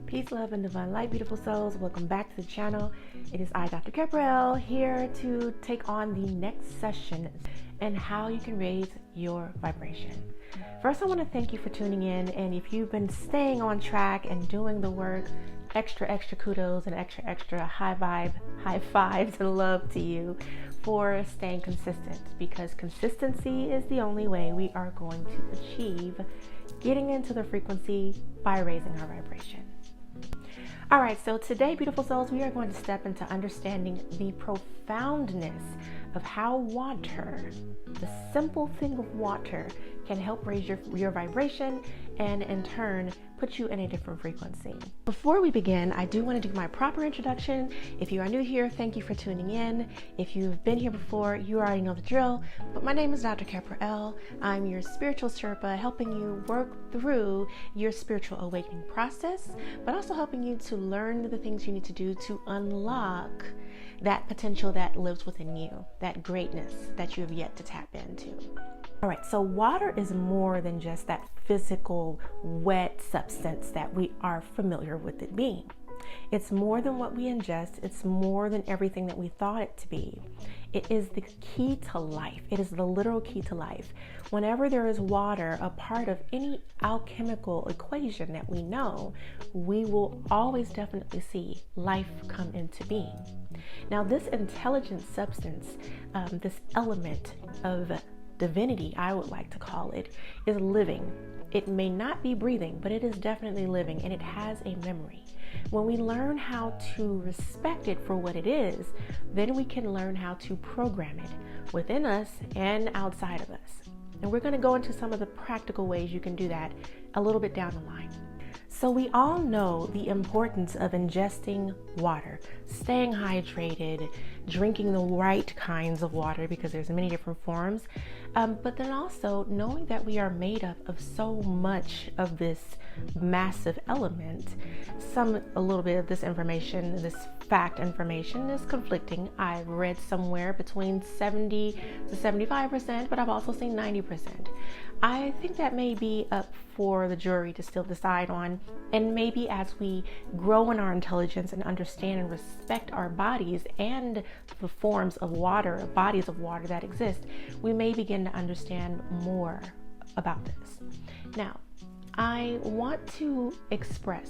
Peace, love, and divine light, beautiful souls. Welcome back to the channel. It is I, Dr. Gabrielle, here to take on the next session and how you can raise your vibration. First, I want to thank you for tuning in. And if you've been staying on track and doing the work, extra kudos and extra high vibe, high fives and love to you for staying consistent, because consistency is the only way we are going to achieve getting into the frequency by raising our vibration. All right, so today, beautiful souls, we are going to step into understanding the profoundness of how water, the simple thing of water, can help raise your vibration and in turn put you in a different frequency. Before we begin, I do want to do my proper introduction. If you are new here, thank you for tuning in. If you've been here before, you already know the drill, but my name is Dr. Gabrielle. I'm your spiritual Sherpa, helping you work through your spiritual awakening process, but also helping you to learn the things you need to do to unlock that potential that lives within you, that greatness that you have yet to tap into. All right, so water is more than just that physical wet substance that we are familiar with it being. It's more than what we ingest. It's more than everything that we thought it to be. It is the key to life. It is the literal key to life. Whenever there is water, a part of any alchemical equation that we know, we will always definitely see life come into being. Now, this intelligent substance, this element of divinity, I would like to call it, is living. It may not be breathing, but it is definitely living, and it has a memory. When we learn how to respect it for what it is, then we can learn how to program it within us and outside of us. And we're going to go into some of the practical ways you can do that a little bit down the line. So we all know the importance of ingesting water, staying hydrated, drinking the right kinds of water, because there's many different forms, but then also knowing that we are made up of so much of this massive element. A little bit of this information, this fact information is conflicting. I've read somewhere between 70 to 75%, but I've also seen 90%. I think that may be up for the jury to still decide on, and maybe as we grow in our intelligence and understand and respect our bodies and the forms of water, bodies of water that exist, we may begin to understand more about this. Now, I want to express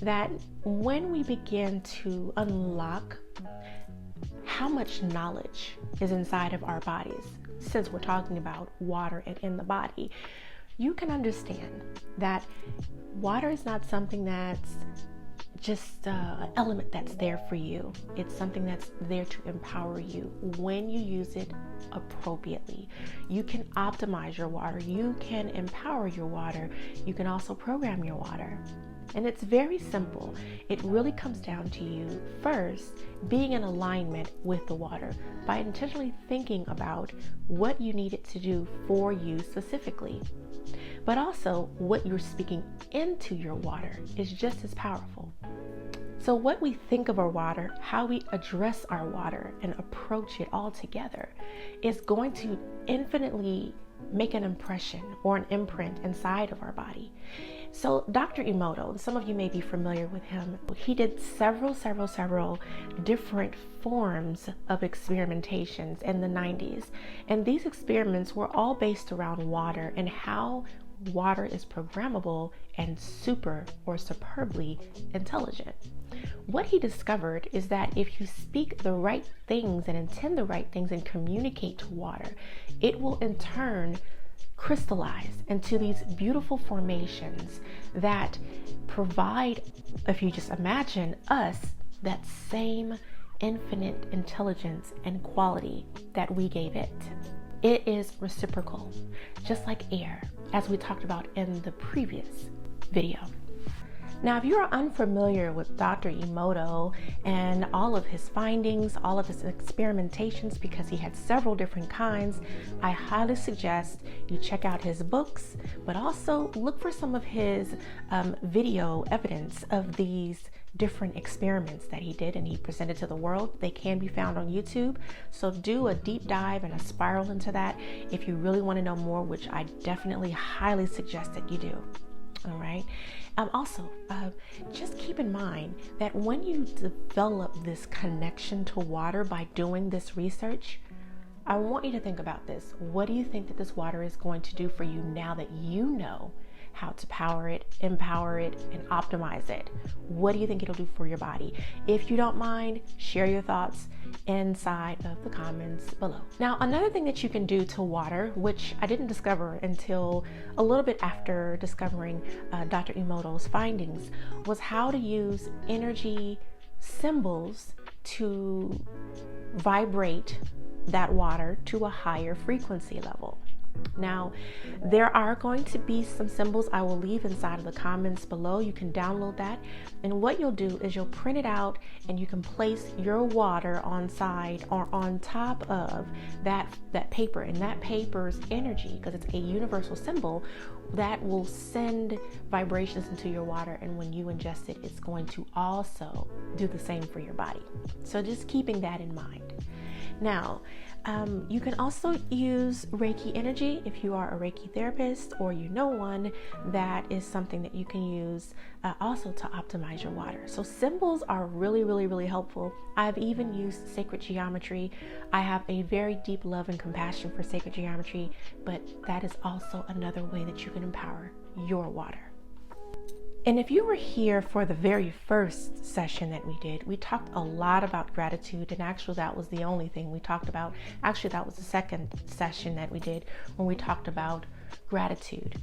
that when we begin to unlock how much knowledge is inside of our bodies, since we're talking about water and in the body, you can understand that water is not something that's just an element that's there for you. It's something that's there to empower you when you use it appropriately. You can optimize your water. You can empower your water. You can also program your water. And it's very simple. It really comes down to you first being in alignment with the water by intentionally thinking about what you need it to do for you specifically. But also what you're speaking into your water is just as powerful. So what we think of our water, how we address our water and approach it all together is going to infinitely make an impression or an imprint inside of our body. So Dr. Emoto, some of you may be familiar with him. He did several different forms of experimentations in the 90s. And these experiments were all based around water and how water is programmable and superbly intelligent. What he discovered is that if you speak the right things and intend the right things and communicate to water, it will in turn crystallize into these beautiful formations that provide, if you just imagine us, that same infinite intelligence and quality that we gave it. It is reciprocal, just like air, as we talked about in the previous video. Now, if you are unfamiliar with Dr. Emoto and all of his findings, all of his experimentations, because he had several different kinds, I highly suggest you check out his books, but also look for some of his video evidence of these different experiments that he did and he presented to the world. They can be found on YouTube. So do a deep dive and a spiral into that if you really want to know more, which I definitely highly suggest that you do. All right. Also, just keep in mind that when you develop this connection to water by doing this research, I want you to think about this. What do you think that this water is going to do for you now that you know how to power it, empower it, and optimize it? What do you think it'll do for your body? If you don't mind, share your thoughts inside of the comments below. Now, another thing that you can do to water, which I didn't discover until a little bit after discovering Dr. Emoto's findings, was how to use energy symbols to vibrate that water to a higher frequency level. Now, there are going to be some symbols I will leave inside of the comments below. You can download that, and what you'll do is you'll print it out and you can place your water on side or on top of that paper, and that paper's energy, because it's a universal symbol, that will send vibrations into your water, and when you ingest it, it's going to also do the same for your body. So just keeping that in mind. Now, you can also use Reiki energy if you are a Reiki therapist or you know one. That is something that you can use also to optimize your water. So symbols are really helpful. I've even used sacred geometry. I have a very deep love and compassion for sacred geometry, but that is also another way that you can empower your water. And if you were here for the very first session that we did, we talked a lot about gratitude, and actually that was the only thing we talked about. Actually, that was the second session that we did when we talked about gratitude.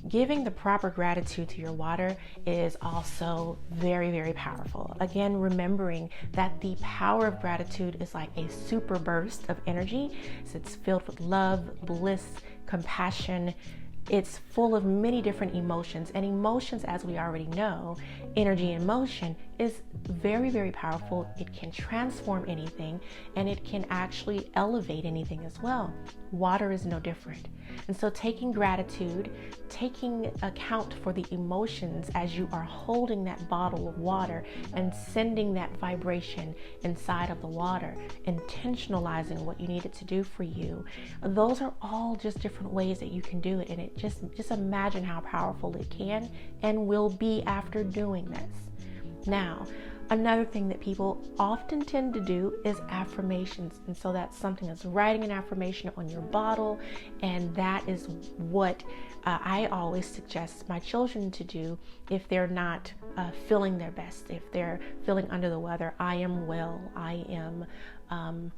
Giving the proper gratitude to your water is also very powerful. Again, remembering that the power of gratitude is like a super burst of energy. So it's filled with love, bliss, compassion. It's full of many different emotions, and emotions, as we already know, energy in motion, is very powerful. It can transform anything, and it can actually elevate anything as well. Water is no different. And so taking gratitude, taking account for the emotions as you are holding that bottle of water and sending that vibration inside of the water, intentionalizing what you need it to do for you, those are all just different ways that you can do it. And it just imagine how powerful it can and will be after doing this. Now, another thing that people often tend to do is affirmations. And so that's something that's writing an affirmation on your bottle. And that is what I always suggest my children to do if they're not feeling their best, if they're feeling under the weather. I am well, I am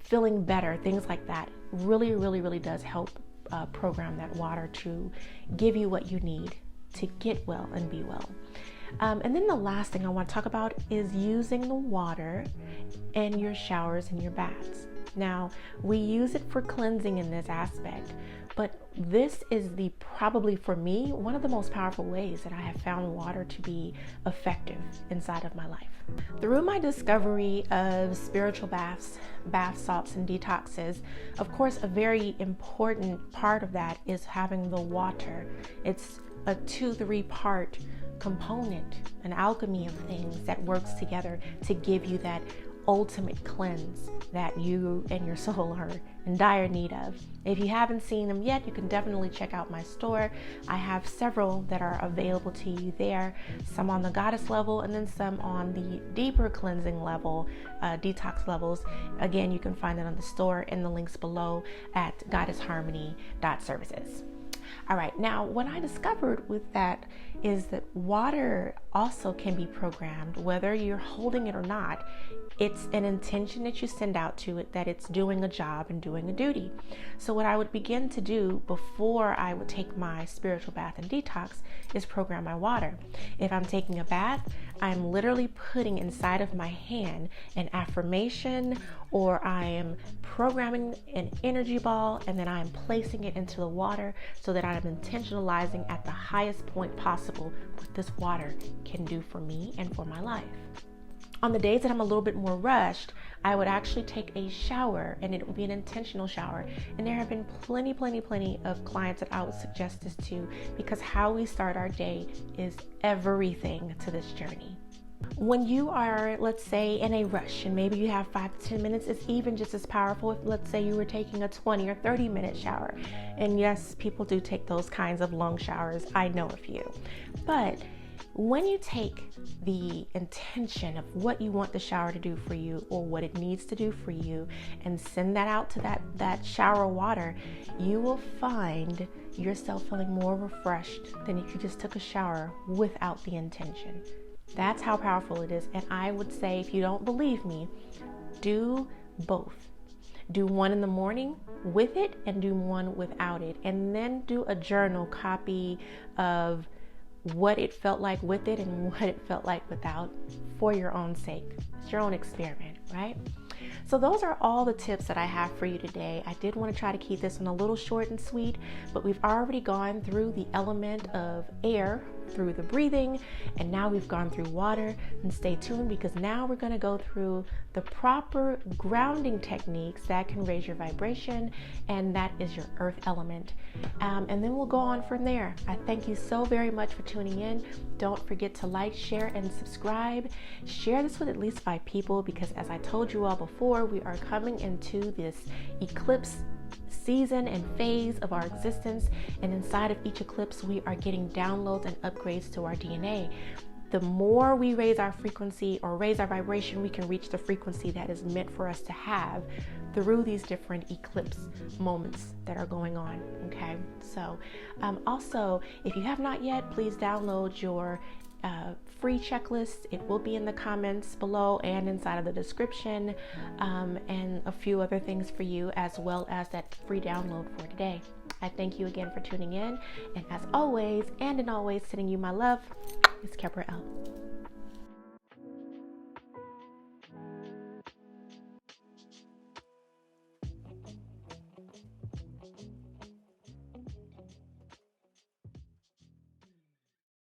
feeling better, things like that. Really does help program that water to give you what you need to get well and be well. And then the last thing I want to talk about is using the water in your showers and your baths. Now, we use it for cleansing in this aspect, but this is probably for me, one of the most powerful ways that I have found water to be effective inside of my life. Through my discovery of spiritual baths, bath salts, and detoxes, of course, a very important part of that is having the water. It's a 2-3 part component, an alchemy of things that works together to give you that ultimate cleanse that you and your soul are in dire need of. If you haven't seen them yet, you can definitely check out my store. I have several that are available to you there, some on the goddess level and then some on the deeper cleansing level, detox levels. Again, you can find it on the store in the links below at goddessharmony.services. All right, now what I discovered with that is that water also can be programmed, whether you're holding it or not. It's an intention that you send out to it that it's doing a job and doing a duty. So what I would begin to do before I would take my spiritual bath and detox is program my water. If I'm taking a bath, I'm literally putting inside of my hand an affirmation, or I am programming an energy ball, and then I am placing it into the water so that I am intentionalizing at the highest point possible what this water can do for me and for my life. On the days that I'm a little bit more rushed, I would actually take a shower, and it would be an intentional shower. And there have been plenty of clients that I would suggest this to, because how we start our day is everything to this journey. When you are, let's say, in a rush and maybe you have 5 to 10 minutes, it's even just as powerful if, let's say, you were taking a 20 or 30-minute shower. And yes, people do take those kinds of long showers. I know a few. But when you take the intention of what you want the shower to do for you or what it needs to do for you and send that out to that shower water, you will find yourself feeling more refreshed than if you just took a shower without the intention. That's how powerful it is. And I would say, if you don't believe me, do both. Do one in the morning with it and do one without it. And then do a journal copy of what it felt like with it and what it felt like without, for your own sake. It's your own experiment, right? So those are all the tips that I have for you today. I did want to try to keep this one a little short and sweet, but we've already gone through the element of air through the breathing, and now we've gone through water. And stay tuned, because now we're going to go through the proper grounding techniques that can raise your vibration, and that is your earth element. And then we'll go on from there. I thank you so very much for tuning in. Don't forget to like, share, and subscribe. Share this with at least 5 people, because as I told you all before, we are coming into this eclipse season and phase of our existence, and inside of each eclipse we are getting downloads and upgrades to our DNA. The more we raise our frequency or raise our vibration, we can reach the frequency that is meant for us to have through these different eclipse moments that are going on. Okay, so also, if you have not yet, please download your free checklist. It will be in the comments below and inside of the description, and a few other things for you, as well as that free download for today. I thank you again for tuning in, and as always, and in always, sending you my love, it's Kepra L.